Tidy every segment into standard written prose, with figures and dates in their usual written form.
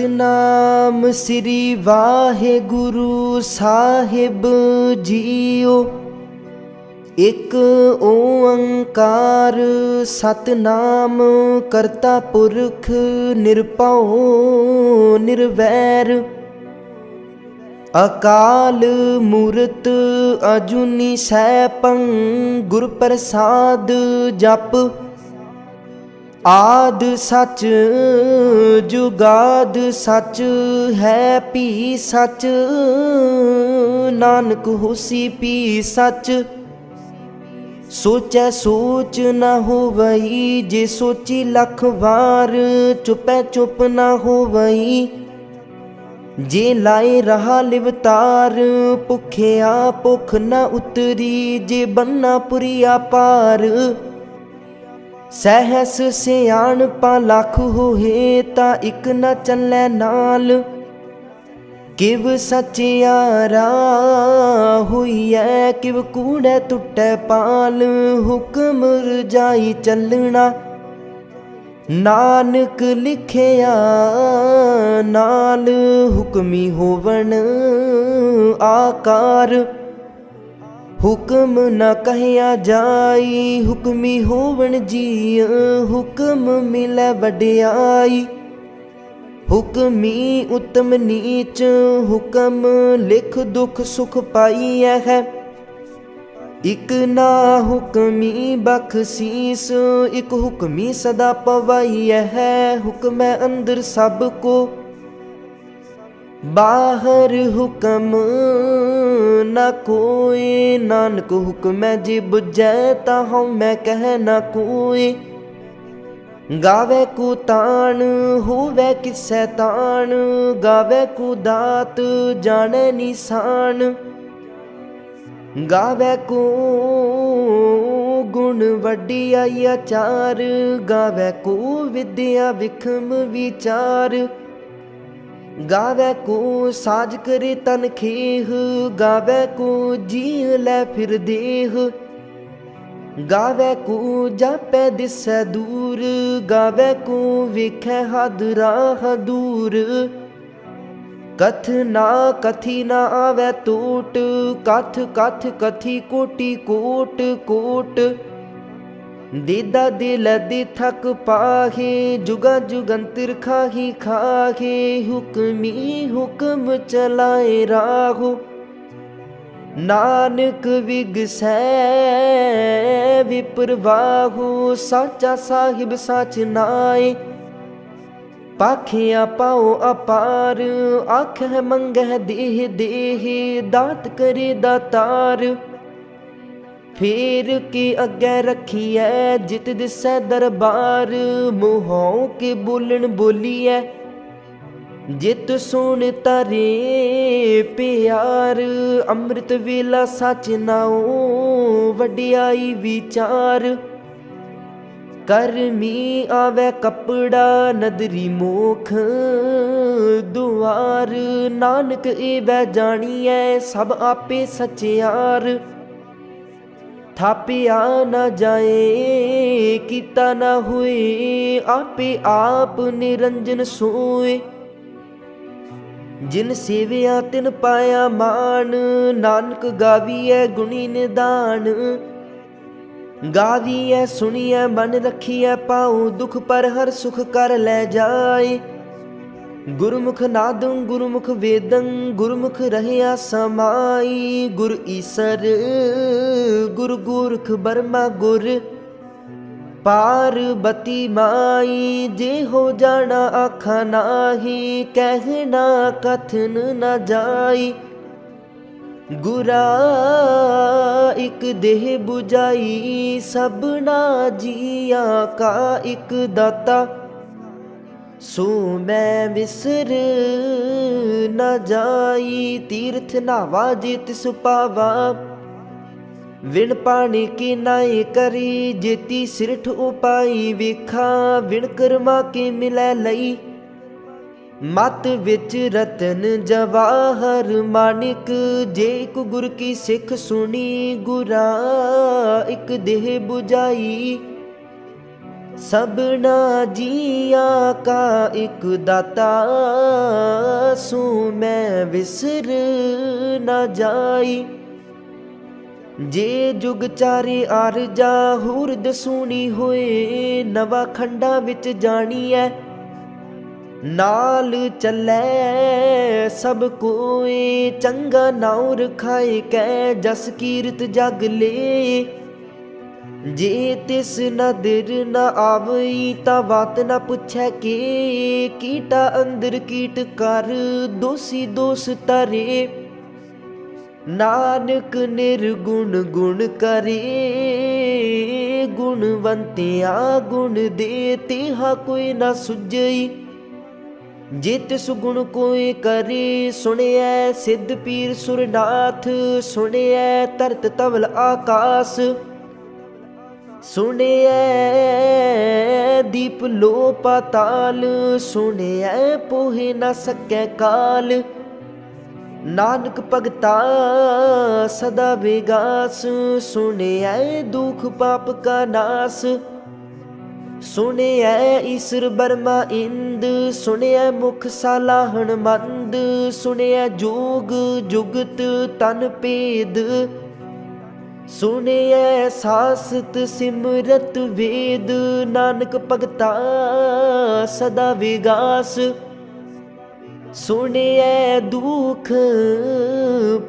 सतनाम श्री वाहेगुरु साहिब जीओ। एक ओंकार सतनाम करता पुरख निरभउ निर्वैर। अकाल मूरत अजूनी सैभं गुर प्रसाद जप। आद सच जुगाद सच है भी सच। नानक होसी भी सच। सोचै सोच न होवई जे सोची लख वार। चुपै चुप न होवई जे लाए रहा लिवतार। भुखिया भुख न उतरी जे बन्ना पुरिया पार। सहस सियाणपा लख होए ता इक न चलै नाल। किव सचियारा होइए किव कूड़े टुटै पाल। हुक्म रजाई चलना नानक लिखिया नाल। हुक्मी होवन आकार हुक्म न कहया जाई। हुक्मी होवन जी हुक्म मिलै वड्याई। हुक्मी उत्तम नीच हुक्म लिख दुख सुख पाईऐ है। इक ना हुक्मी बख्शीस इक हुक्मी सदा पवाईऐ है। हुक्म अंदर सब को बाहर हुक्म न कोई। नानक हुक्म जे बुझै ता हऊँ मैं कह न कोई। गावे को तान होवे किसै तान। गावे को दात जाने निशान। गावे को गुण वड्डियाई आचार। गावे को विद्या विखम विचार। गावे को साज करे तन खेह। गावे को जी लै फिर देह। गावे को जापै दिसै दूर। गावे को वेखै हद राह दूर। कथ ना कथी ना आवे टोट। कथ कथ कथी कोटि कोट कोट। देदा दिल दे थक पाहे जुगा जुगंतर खाही खाहे। हुक्मी हुक्म चलाए राहो नानक विगसै विप्रवाहो। साचा साहिब साच नाए पाखिया पाओ अपार। आखै मंगै देह देह दात करे दातार। फेर के अग्गै रखिए जित दिसै दरबार। मुँहों के बोलन बोलिए जित सुन तारे प्यार। अमृत वेला सच नाओ वड्याई विचार। करमी आवे कपड़ा नदरी मोख दुआर। नानक एवै जानिए सब आपे सचियार। थापिया न जाए किता न हुए आपे आप निरंजन सोए। जिन सेविया तिन पाया मान। नानक गावीऐ गुणी निदान। गावीऐ सुनिए मन रखिए पाऊँ दुख पर हर सुख कर ले जाए। गुरमुख नादं गुरमुख वेदं गुरमुख रहया समाई। गुर ईसर गुर गोरख बर्मा गुर पार्वती माई। जे हो जाना आखा नाही कहना कथन न जाई। गुरा एक देह बुझाई सबना जिया का एक दाता। सो मैं विसर न जाई तीर्थ नावा जे तिस पावा। विण पानी की नाई करी जेती सिरठ उपाई। वेखा विण कर्मा के मिलै लई मत विच रतन जवाहर मानिक। जे एक गुर की सिख सुनी गुरा एक देह बुझाई। सबना जिया का एक दाता, सो मैं विसर न जाई। जे जुग चारे आरजा हुरद सुनी होए, नवा खंडा विच जानी है। नाल चलै सब कोई, चंगा नाउ रखाए कै जस कीरत जग ले। जे तिस नदर न आवई ता बात न पुछै के, कीटा अंदर कीट कर दोषी दोष तरे। नानक निर्गुण गुण करे, गुणवंतिया गुण दे तिहा कोई न सुझई। जे तिस गुण कोई करे, सुनिए सिद्ध पीर सुरनाथ। सुनिए धरत तवल आकाश, सुनिए दीप लो पाताल। सुनिए पोहे न सकै काल, नानक भगता सदा विगास। सुनिए दुख पाप का नाश, सुनिए ईश्वर बर्मा इंद। सुनिए मुख सालाहन मंद, सुनिए जोग जुगत तन भेद। सुनिए सासत सिमरत वेद, नानक भगता सदा विगास। सुनिए दुख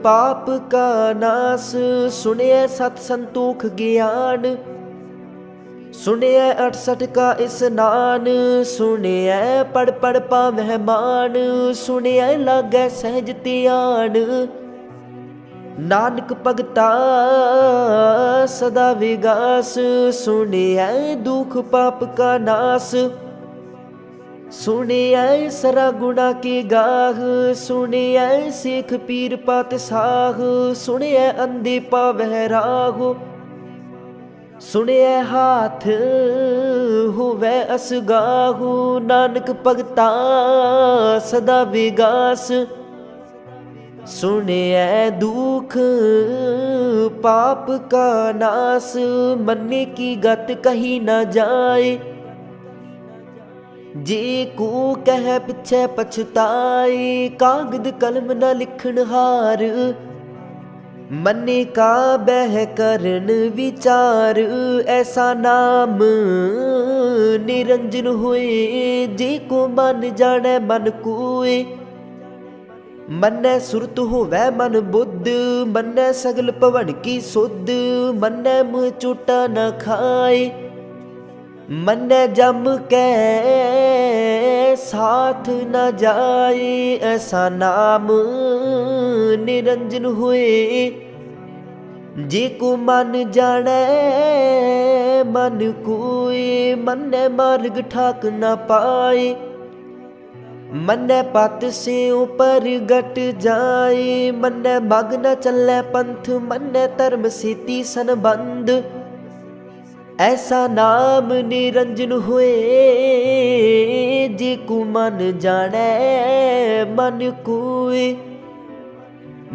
पाप का नाश, सुनिए सत संतोख ज्ञान। सुनिए 68 का स्नान, सुनिए पढ़ पढ़ पावै मान। सुनिए लागै सहज ध्यान, नानक भगता सदा विगास। सुनिए दुख पाप का नाश, सुनिए सरा गुणा के गाह। सुनिए सिख पीर पातशाह, सुनिए अंधे पावै राह। सुनिए हाथ होवै असगाहु, नानक भगता सदा विगास। सुनिए दुख पाप का नाश, मन्ने की गत कही न जाए। जे को कह पिछे पछताए, कागद कलम न लिखन हार। मन्ने का बह करन विचार, ऐसा नाम निरंजन होए। जे को मन जाने मन कोय, मन्ने सुरत होवै मन बुद्ध। मन्ने सगल भवन की सुध, मन्ने मुँह चोटा न खाए। मन्ने जम कै साथ न जाए, ऐसा नाम निरंजन होए। जे को मन जाने मन कोय, मन्ने मार्ग ठाक न पाए। मन्ने पत से ऊपर गट जाए, मन्ने मग न चलै पंथ। मन्ने धर्म सेती संबंध, ऐसा नाम निरंजन होए। जे को मन जाने मन कोय,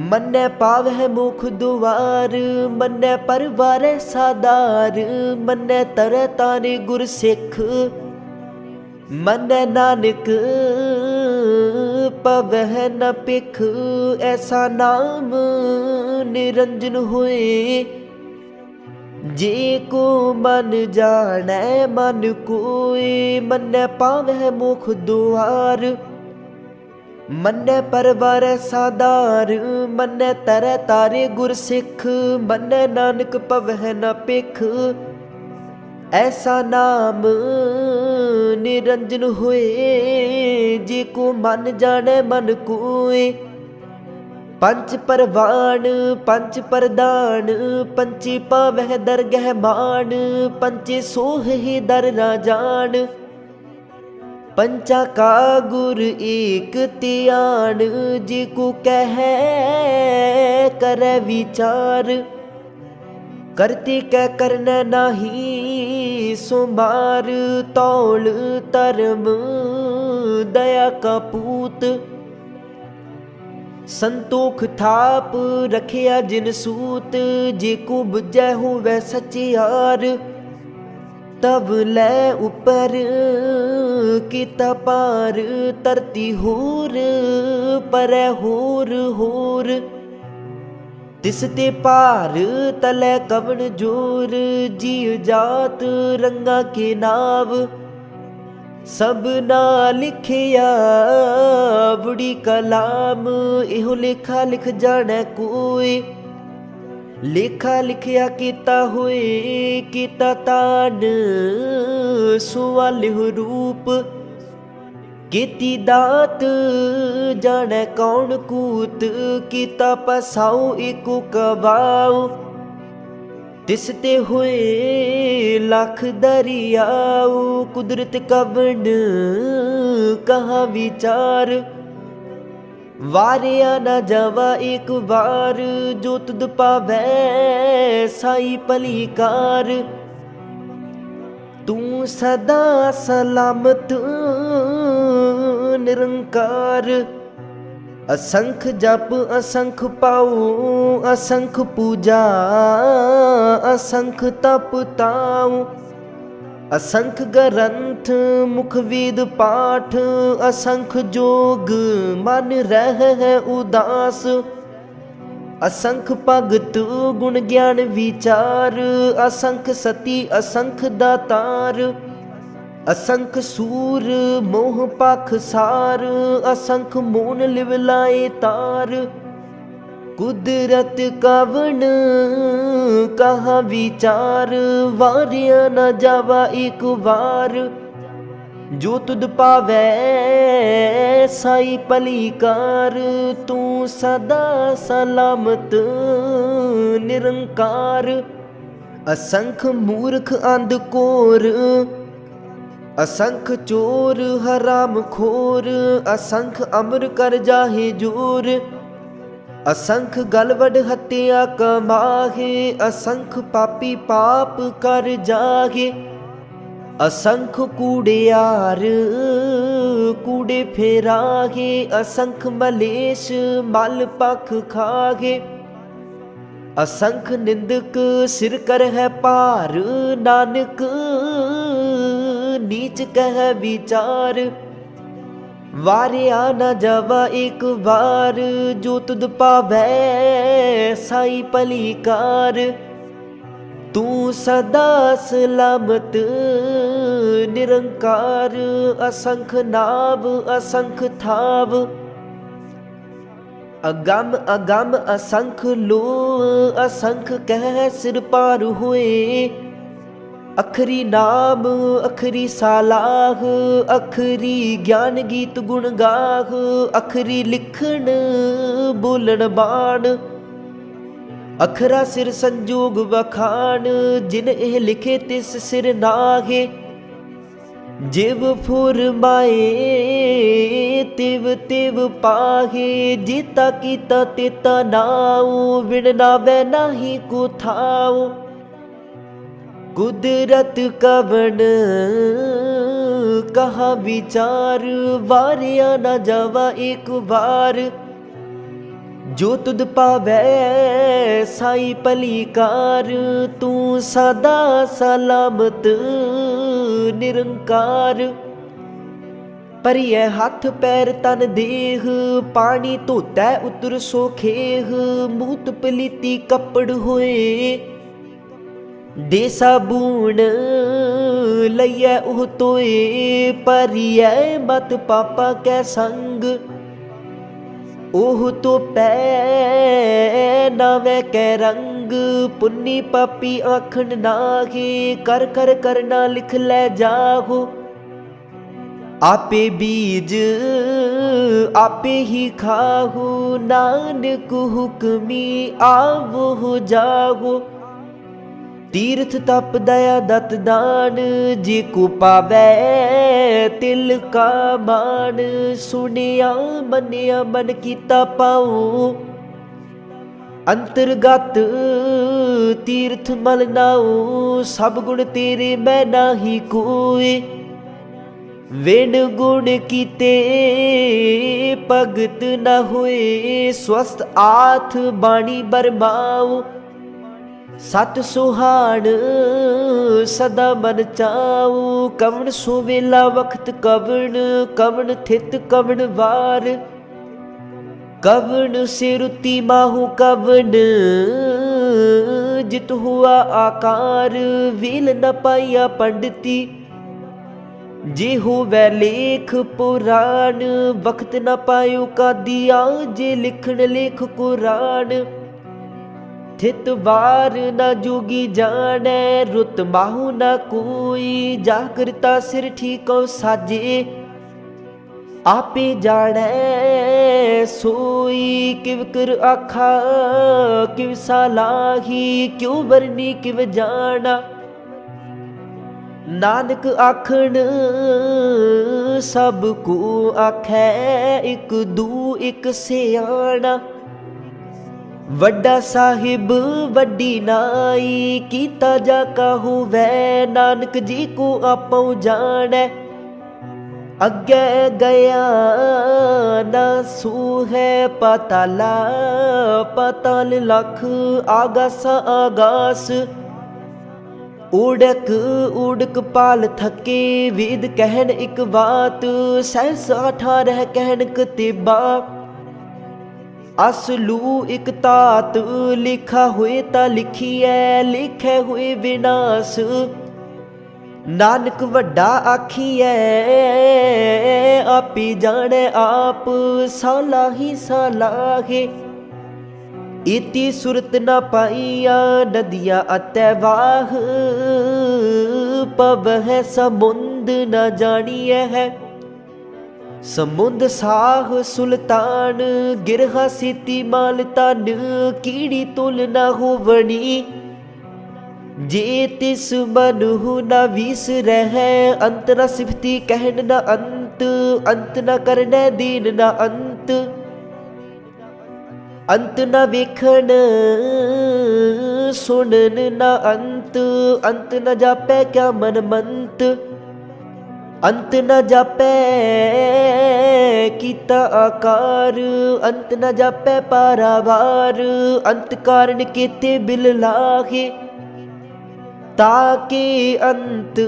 मन्ने पावै मुख दुआर। मन्ने परवारै सादार, मन्ने तरह तारे गुर सिख। मन्ने नानक पवै न पिख, ऐसा नाम निरंजन होए। जे को मन जाने मन कोय, मन्ने पावै मुख दुआर। मन्ने परवारै सादार, मन्ने तरह तारे गुर सिख। मन्ने नानक पवै न पिख, ऐसा नाम निरंजन होए। जे को मन जाने मन कोय, पंच परवान पंच प्रदान। पंचे पावै दरगह मान, पंचे सोह ही दर ना जान। पंचा का गुर एक त्यान, जे को कह करे विचार। करते कै करना नाही सुमार, तौल धर्म दया का पूत। संतोख थाप रखिया जिन सूत, जे को बुझै होवै सचियार। तब लै उपर किता पार, धरती होर परै होर होर। तिस ते पार तलै कवन जोर, जीव जात रंगा के नाव। सब ना लिखिया बुढ़ी कलाम, इहो लेखा लिख जाने कोई। लेखा लिखिया कीता होए कीता तान, सुवालिह रूप कीती दात। जाने कौन कूत, कीता पसाओ एको कबाओ। तिस ते होए लख दरियाओ, कुदरत कवन कहा विचार। वारिया न जावा एक बार, जो तुद पावै साई भलीकार। तू सदा सलामत निरंकार। असंख जप असंख पाओ, असंख पूजा असंख तप ताओ। असंख ग्रंथ मुख वेद पाठ, असंख जोग मन रह उदास। असंख भगत गुण ज्ञान विचार, असंख सती असंख दातार। असंख सूर मोह पाख सार, असंख मोन लिवलाए तार। कुदरत कवन कहा विचार, वारिया न जावा एक बार। जो तुद पावै साई भलीकार, तू सदा सलामत निरंकार। असंख मूर्ख अंधकोर, असंख चोर हराम खोर। असंख अमर कर जाहे जोर, असंख गलवड हत्या कमाहे। असंख पापी पाप कर जागे। असंख कूड़ियार कूड़े फेरागे, असंख मलेश मल पख खागे। असंख निंदक सिर कर है पार, नानक नीच कह विचार। वारिया न जावा एक बार, जो तुद पावै साई भलीकार। तू सदा सलामत निरंकार। असंख नाव असंख थाव, अगम अगम असंख लो। असंख कह सिर पार होए, अखरी नाम अखरी सालाह। अखरी ज्ञान गीत गुण गाह, अखरी लिखण बोलन बाण। अखरा सिर संजोग बखान, जिन एह लिखे तिस सिर नाहे। जिव फुरमाए तिव तिव पाहे, जीता कीता तेता नाऊ। विण नावै नाही को थाऊ। कुदरत कवन कहा विचार, वारिया न जावा एक बार। जो तुद पावै साई भलीकार, तू सदा सलामत निरंकार। भरिए हथ पैर तन देह, पानी धोतै उतर सोखेह। मूत पलीती कपड़ होए, दे साबून लइयै ओह तोए। भरिए मत पापा कै संग, ओह तो पै नावै कै रंग। पुन्नी पापी आखन नाहे, कर कर करना लिख लै जाहो। आपे बीज आपे ही खाहू, नानक हुक्मी आवो जाहो। तीर्थ तप दया दत दान, जे को पावै तिल का मान। सुनिया मनिया मन कीता पाओ, अंतर्गत तीर्थ मल नाओ। सब गुण तेरे मैं नाही कोय, विण गुण कीते भगत न होए। स्वस्थ आथ बाणी बरमाओ, सत सुहाण सदा मन चाऊ, कवन सुवेला वक्त कवन, कवन थित कवन वार, कवन से रुति माहू कवन जित हुआ आकार, वील न पाइया पंडिती जे होवै लेख पुराण, वक्त न पायो का दिया जे लिखण लेख कुरान, थित वार न जोगी जानै, रुत माहू न कोई, जागरता सिर ठीकौ साजे, आपे जानै सोई, किव कर आखा किव सालाही, क्यों बरनी किव जाना, नानक आखण सब को आखै, इक दू इक सियाणा, वड्डा साहिब वड्डी नाई, कीता जा काहू वै, नानक जी को आपौ जानै, अगे गया न सूहै, पाताला पाताल लख, आगासा आगास, उड़क उड़क पाल थके, वेद कहन एक बात, सहस 18 कहन कतेबा, असलू एक तात, लिखा हुए ता लिखिए, लिखे हुए विनाश, नानक वड्डा आखिए, आपी जाने आप, सालाही सालाहे, इति सुरत न पाइया, नदिया अतै वाह, पव है समुंद न जानिए है, समुंद साह सुल्तान, गिरहा सीती माल तन, कीड़ी तुल न होवनी, जे तिस मनहु न वीस रह, अंत न सिफती कहन न अंत, अंत न करने दीन न अंत, अंत न वेखण सुनन न अंत, अंत न जापै क्या मन मंत, अंत न जापै कीता आकार, अंत न जापै पारावार, अंत कारण केते बिल लागे, ताके अंत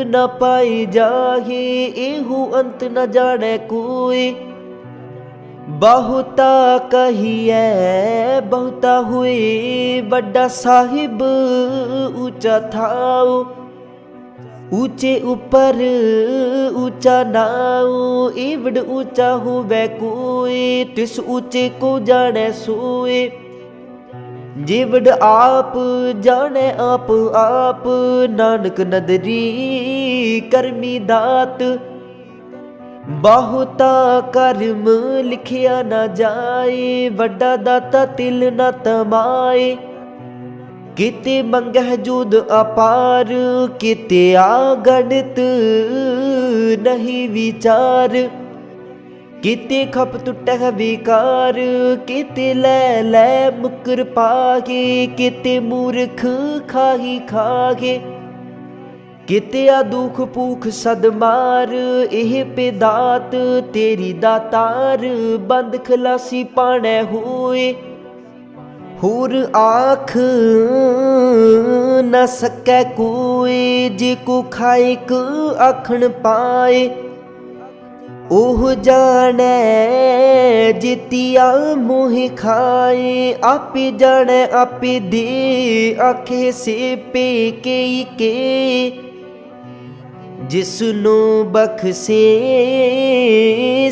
न पाई जाहे, एहू अंत न जाने कोई, बहुता कहिए बहुता हुए, बड़ा साहिब ऊंचा थाओ, ऊंचे ऊपर ऊंचा नाओ, एवड ऊंचा होवे कोई, तिस ऊंचे को जाने सोए, जिवड आप जाने आप आप, नानक नदरी करमी दात, बहुता कर्म लिखिया न जाए, वड्डा दाता तिल न तमाए, किते मंगह जुद अपार, किते आगणित नहीं विचार, किते खप टुटह विकार, किते लै लै मुकर पागे, किते मूर्ख खाही खागे, किते आ दुख भूख सदमार, एह पेदात तेरी दातार, बंद खलासी पाणै होए, होर आख न सकै कोई, जे को खाइक आखण पाए, ओह जाने जितिया मोह खाए, आपे जाने आपे दे, आखे से पे के, जिसनो बख्शे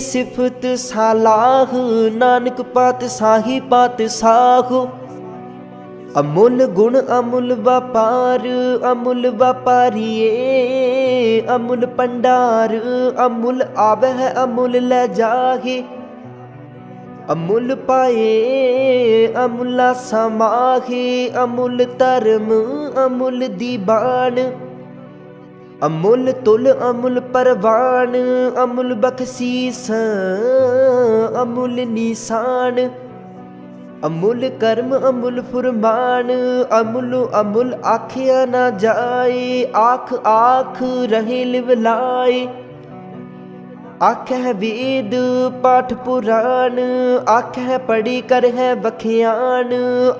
सिफत सालाह, नानक पात साही पात साह, अमुल गुण अमुल व्यापार, अमुल व्यापारिये अमुल पंडार, अमुल आवह अमुल ले जाहे, अमुल पाए अमुला समाहे, अमुल धर्म अमुल दीवान, अमुल तुल अमुल परवान, अमुल बख्शीस अमुल निशान, अमुल कर्म अमुल फुरमान, अमुल अमुल आखिया न जाए, आख आख रहे लिवलाए, आखै वेद पाठ पुराण, आखै पढ़ी कर है बखियान,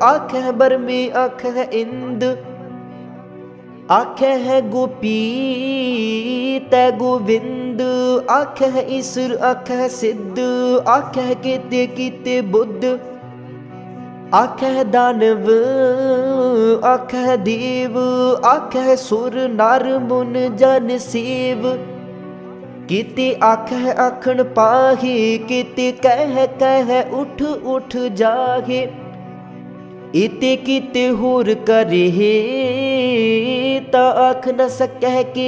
आखै बरमे आखै इंद, आखै है गोपी तै गोविंद, आखै है ईश्वर आखै है सिद्ध, आखै है केते कीते बुद्ध, आखै है दानव आखै है देव, आखै है सुर नर मुन जन सेव, केते आखै है आखण पाहे, केते कह उठ उठ जाहे, इते कीते होर करे ता आख न सकह के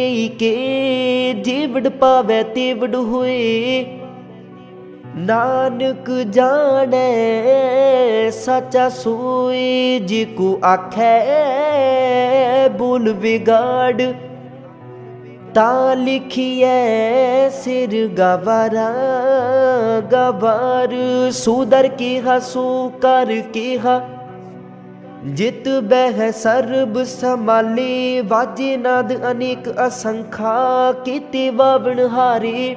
जेवड़ पावै तेवड़ होए, नानक जाने साचा सोए, जिको आखै बोल बिगाड़, ता लिखिए सिर गवारा गवार, सुदर केहा सो कर केहा, जित बह सर्ब समाले, वाजे नाद अनेक असंखा, केते वावण हारे,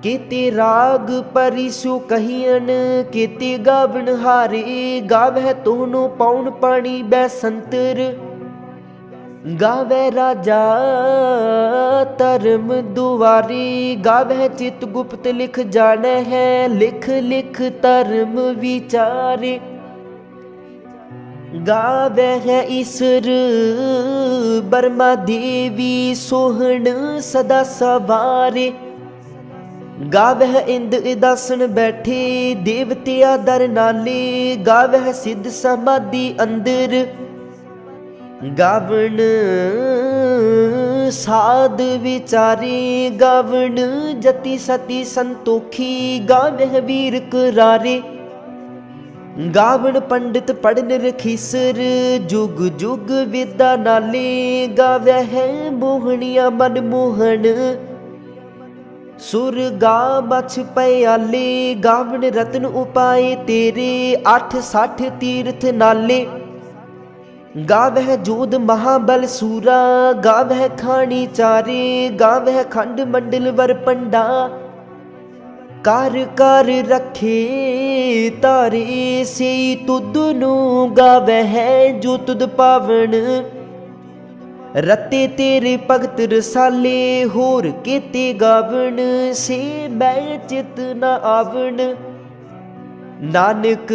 केते राग परिसु कहियन, केते गावण हारे, गावै तोहनो पौन पानी बैसंतर, गावै राजा धर्म दुआरे, गावै चित गुप्त लिख जाने है, लिख लिख धर्म विचारे, गावै है ईश्वर बर्मा देवी सोहन सदा सवारे, गावै है इंद इदासन बैठे देवते आदर नाले, गावै है सिद्ध समाधि अंदर, गावण साध विचारे, गावण जति सती संतोखी, गावै है वीर करारे, गावण पंडित पढ़न रखीसर, जुग जुग विद्या नाले, गावै है मोहनिया मन मोहन, सुर गा मछ पयाले, गावण रतन उपाय तेरे, 8 तीर्थ नाले, गावै जोध महाबल सूरा, गावै खानी चारे, गावै खंड मंडल वर पंडा, कर कर रखे तारे, से तुद नू गावै है जो तुद पावण, रते तेरे भगत रसाले, होर केते गावण, से मैं चित न आवण, नानक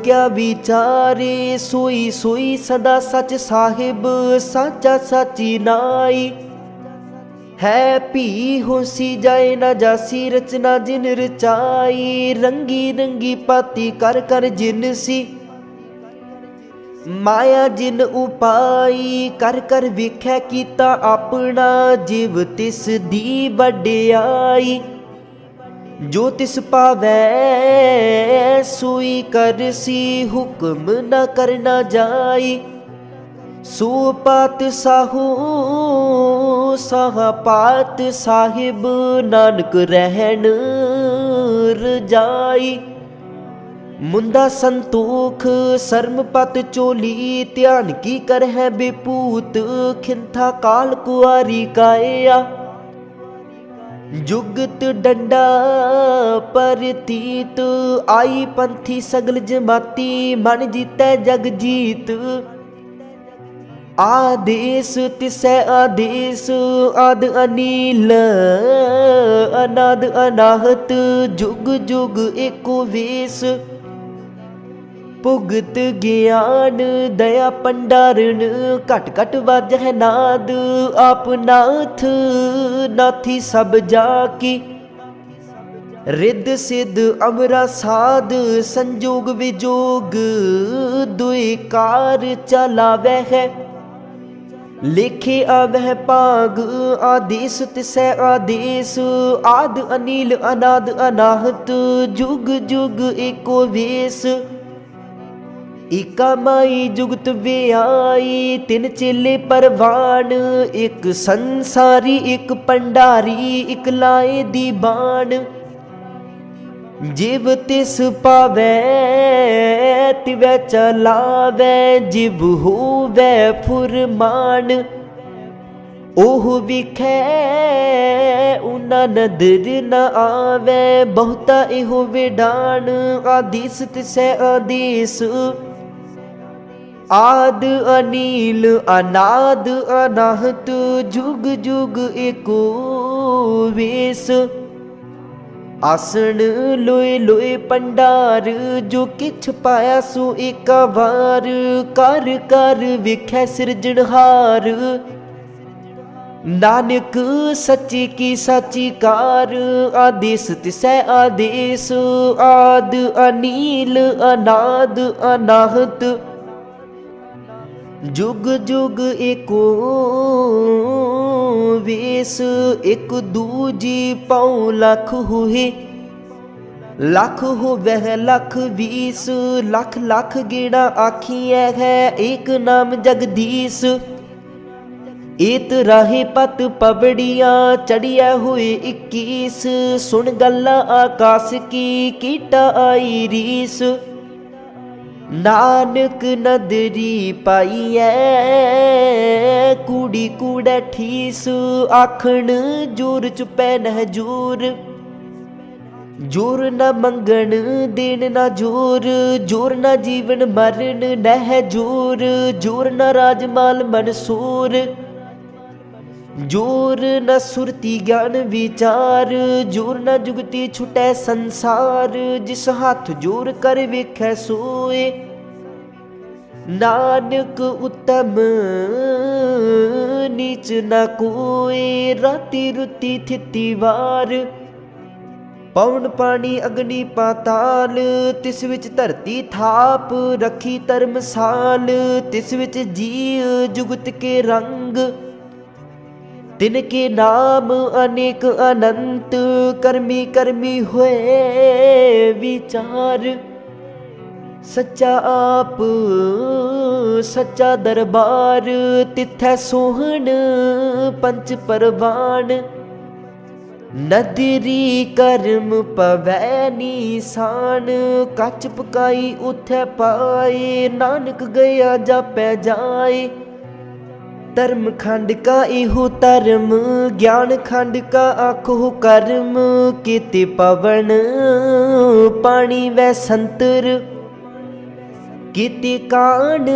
क्या विचारे, सोई सोई सदा सच साहिब, साचा साची नाई, है पी होसी जाए न जासी, रचना जिन रचाई, रंगी रंगी पाती कर कर जिनसी, माया जिन उपाई, कर कर विखै कीता अपना, जिव तिस दी वड्याई, जो तिस पावै सोई करसी, हुक्म न करना जाई, सो पात साहू साहा पात साहिब, नानक रहन रजाई, मुंदा संतोख शर्म पत चोली, ध्यान की कर है बेपूत, खिंथा काल कुआरी काया, जुगत डंडा परतीत, आई पंथी सगल जमाती, मन जीतै जग जीत, आदेश तिसै आदेश, आद अनील अनाद अनाहत, जुग जुग एको वेश, भुगत ज्ञान दया पंडारण, घट घट वाजह नाद, आप नाथ नाथी सब जाकी, रिद सिद्ध अमरा साध, संजोग विजोग दुई कार चलावै है, लेखे आवह पाग आदेश तिसै आदेश, आद अनील अनाद अनाहत, जुग जुग एको वेश, एका माई जुगत व्याई, तिन चेले परवान, एक संसारी एक पंडारी, एक लाए दी बाण, जिव तिस पावै तिवै चलावै, जिव होवै फुरमान, ओह विखै उना नदर न आवे, बहुता इहो विडान आदेश तिसै आदेश। आद अनील अनाद अनाहत, जुग जुग एको वेश। आसन लोए लोए पंडार, जो किछ पाया सो एका वार। कर कर विखै सिरजनहार, नानक सच्ची की साची कार। आदेश तिसै आदेश, आद अनील अनाद अनाहत, जुग जुग एको वेश। एक दूजी पाँव लख हुए, लख हो वह लख बीस। लख लख गेड़ा आखिए है, एक नाम जगदीश। एत राहे पत पबड़िया, चढ़िया हुए 21। सुन गल्ला आकाश की, कीटा आई रीस। नानक नदरी पाईऐ, कूड़ी कूड़ै ठीस। आखण जोर चुपै नह जोर, जोर न मंगण देन न जोर। जोर न जीवन मरण नह जोर, जोर न राजमाल मनसूर। जोर न सुरती ज्ञान विचार, जोर न जुगती छुटै संसार। जिस हाथ जोर कर वेखै सोए, नानक उत्तम नीच न कोय। राति रुति थिति वार, पवन पानी अग्नि पाताल। तिस विच धरती थाप, रखी धर्मसाल। तिस विच जीव जुगत के रंग, तिनके नाम अनेक अनंत। कर्मी कर्मी हुए विचार, सच्चा आप सच्चा दरबार। तिथै सोहन पंच परवान, नदरी कर्म पवै निशान। कच पकाई उथै पाए, नानक गया जापै जाए। धर्म खंड का इहो धर्म, ज्ञान खंड का आखो कर्म। केते पवन पानी वै संतर, केते कान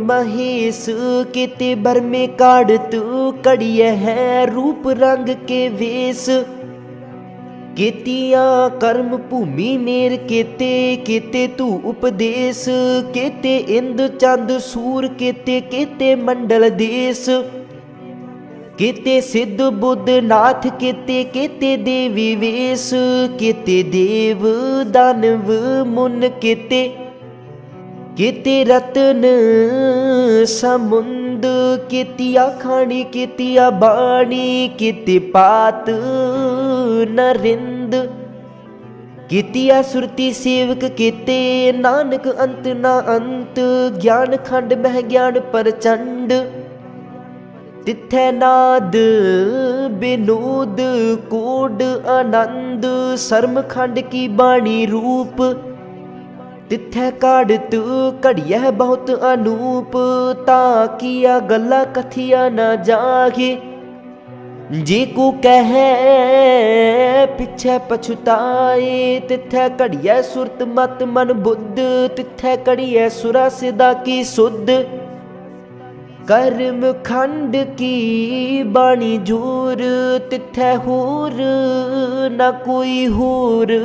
महेश। केते बरमे काढ़ तू कड़िय है, रूप रंग के वेश। केतिया कर्म भूमि मेर केते, केते तू उपदेश। केते इंद चंद सूर केते, केते मंडल देश। केते सिद्ध बुद्ध नाथ केते, केते देवी वेश। केते देव दानव मुन केते, केते रतन समुंद। केतिया खानी केतिया बाणी, केते पात नरिंद। केतिया सुरती सेवक केते, नानक अंत ना अंत। ज्ञान खंड मह ज्ञान प्रचंड, तिथै नाद विनोद कोड आनंद। शर्म खंड की बाणी रूप, तिथै काढ़ तू घड़िया बहुत अनूप। ता किया गल्ला कथिया न जागे, जे को कहे पिछे पछुताए। तिथै घड़िया सुरत मत मन बुद्ध, तिथै घड़िया सुरा सिदा की सुध। कर्म खंड की बाणी जोर, तिथै होर न कोई होर।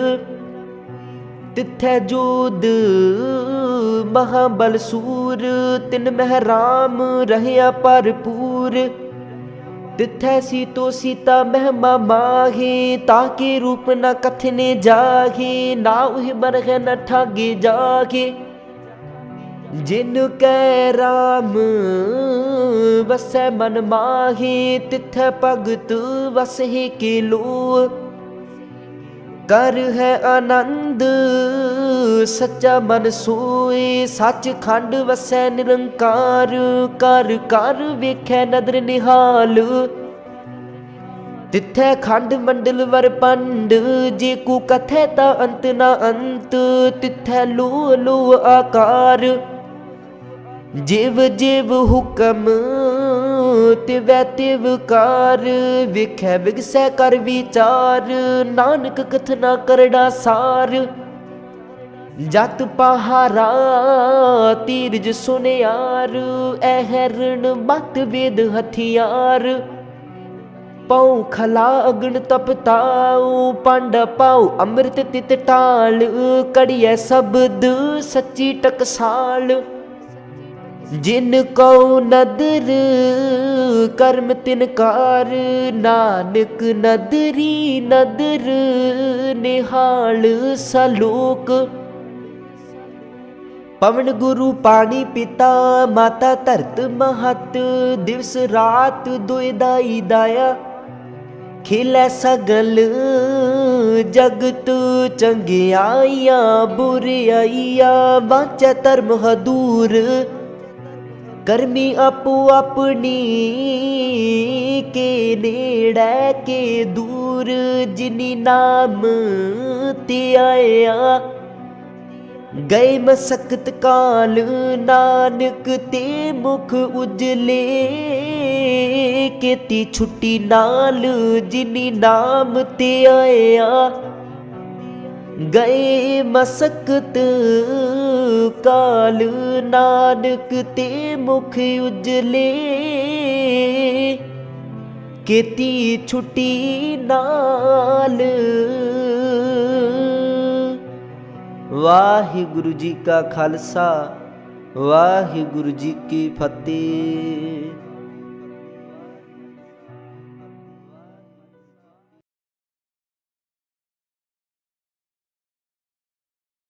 तिथै जोध महाबल सूर, तिन मह राम रहया भरपूर। तिथै सीतो सीता महिमा माहे, ताके रूप न कथने जागे। ना उह बरह न ठागे जागे, जिन कै राम वसै मन माहे। तिथै भगत वसहे के लो, कर है आनंद सच्चा मन सोए। सच खंड वसै निरंकार, कर कर वेखै नदर निहाल। तिथै खंड मंडल वर पंड, जे को कथै ता अंत ना अंत। तिथै लो लो आकार, जिव जिव हुक्म तिवै तिवकार विखै बिगसै कर विचार नानक कथना करड़ा सार जत पहारा तीरज सुनियार ऐहरण बत वेद हथियार पाऊ खला अग्न तपताऊ पांडा पाऊ अमृत तित टाल कड़िया शब्द सच्ची टकसाल जिन को नदर कर्म तिनकार नानक नदरी नदर निहाल सलोक पवन गुरु पानी पिता माता धरत महत दिवस रात दुइदाई दाया खिलै सगल जगत चंगियाइया बुराइया वांचै धर्म हदूर करमी आपो अपनी के नेड़ै के दूर जिनी नाम ते आया गए मसकत काल नानक ते मुख उजले केती छुट्टी नाल जिनी नाम ते आया गए मसकत काल नानक ते मुख उजले केती छुट्टी नाल। वाहिगुरु जी का खालसा वाहिगुरु जी की फतेह।